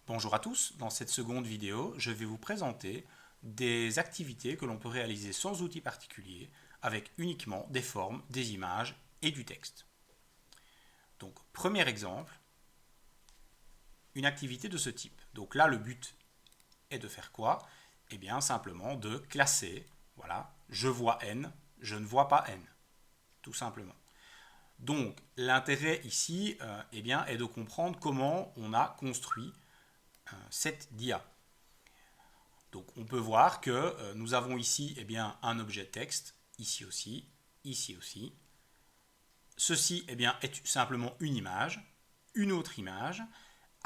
Bonjour à tous, dans cette seconde vidéo, je vais vous présenter des activités que l'on peut réaliser sans outil particulier, avec uniquement des formes, des images et du texte. Donc, premier exemple, une activité de ce type. Donc là, le but est de faire quoi? Eh bien, simplement de classer, voilà, je vois N, je ne vois pas N, tout simplement. Donc, l'intérêt ici eh bien, est de comprendre comment on a construit cette dia. Donc on peut voir que nous avons ici eh bien, un objet texte, ici aussi, ici aussi. Ceci eh bien, est simplement une autre image,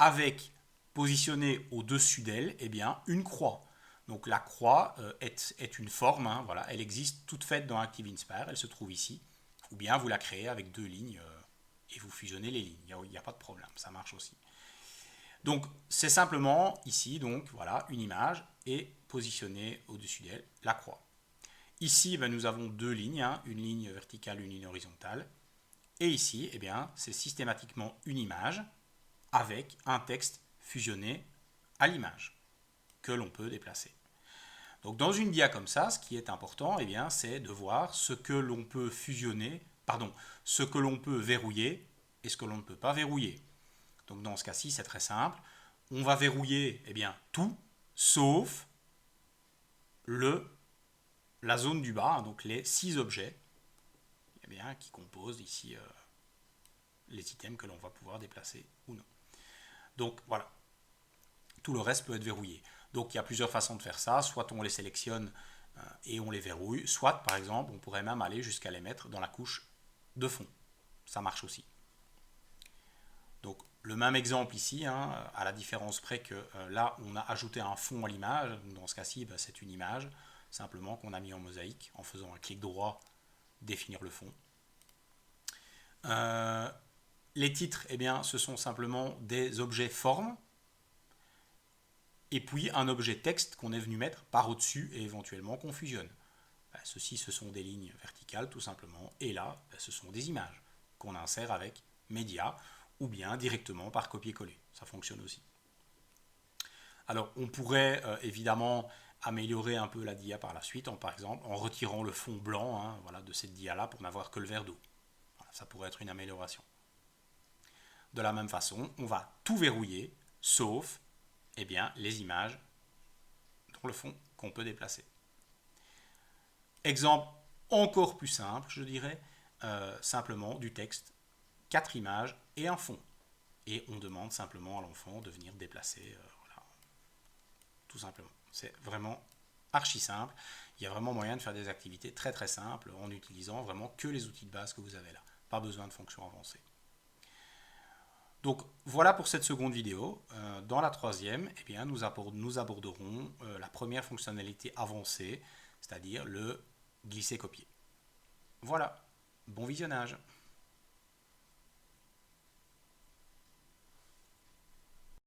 avec positionné au-dessus d'elle eh bien, une croix. Donc la croix est une forme, hein, voilà, elle existe toute faite dans ActiveInspire, elle se trouve ici. Ou bien vous la créez avec deux lignes et vous fusionnez les lignes, il n'y a pas de problème, ça marche aussi. Donc c'est simplement ici, donc voilà, une image et positionnée au-dessus d'elle, la croix. Ici, ben, nous avons deux lignes, hein, une ligne verticale, une ligne horizontale. Et ici, eh bien, c'est systématiquement une image avec un texte fusionné à l'image que l'on peut déplacer. Donc dans une dia comme ça, ce qui est important, eh bien, c'est de voir ce que l'on peut fusionner, pardon, ce que l'on peut verrouiller et ce que l'on ne peut pas verrouiller. Donc dans ce cas-ci, c'est très simple. On va verrouiller eh bien, tout, sauf la zone du bas, hein, donc les 6 objets eh bien, qui composent ici les items que l'on va pouvoir déplacer ou non. Donc voilà, tout le reste peut être verrouillé. Donc il y a plusieurs façons de faire ça. Soit on les sélectionne et on les verrouille, soit par exemple on pourrait même aller jusqu'à les mettre dans la couche de fond. Ça marche aussi. Donc le même exemple ici, hein, à la différence près que là on a ajouté un fond à l'image, dans ce cas-ci ben, c'est une image, simplement qu'on a mis en mosaïque en faisant un clic droit, définir le fond. Les titres, eh bien, ce sont simplement des objets formes, et puis un objet texte qu'on est venu mettre par au-dessus et éventuellement qu'on fusionne. Ben, ceci, ce sont des lignes verticales tout simplement, et là, ben, ce sont des images qu'on insère avec Média, ou bien directement par copier-coller. Ça fonctionne aussi. Alors, on pourrait évidemment améliorer un peu la dia par la suite, par exemple en retirant le fond blanc hein, voilà, de cette dia-là pour n'avoir que le vert d'eau. Voilà, ça pourrait être une amélioration. De la même façon, on va tout verrouiller, sauf eh bien, les images dans le fond qu'on peut déplacer. Exemple encore plus simple, je dirais, simplement du texte, 4 images et un fond. Et on demande simplement à l'enfant de venir déplacer, voilà, tout simplement. C'est vraiment archi simple. Il y a vraiment moyen de faire des activités très très simples en utilisant vraiment que les outils de base que vous avez là. Pas besoin de fonctions avancées. Donc voilà pour cette seconde vidéo. Dans la troisième, eh bien, nous aborderons la première fonctionnalité avancée, c'est-à-dire le glisser-copier. Voilà, bon visionnage.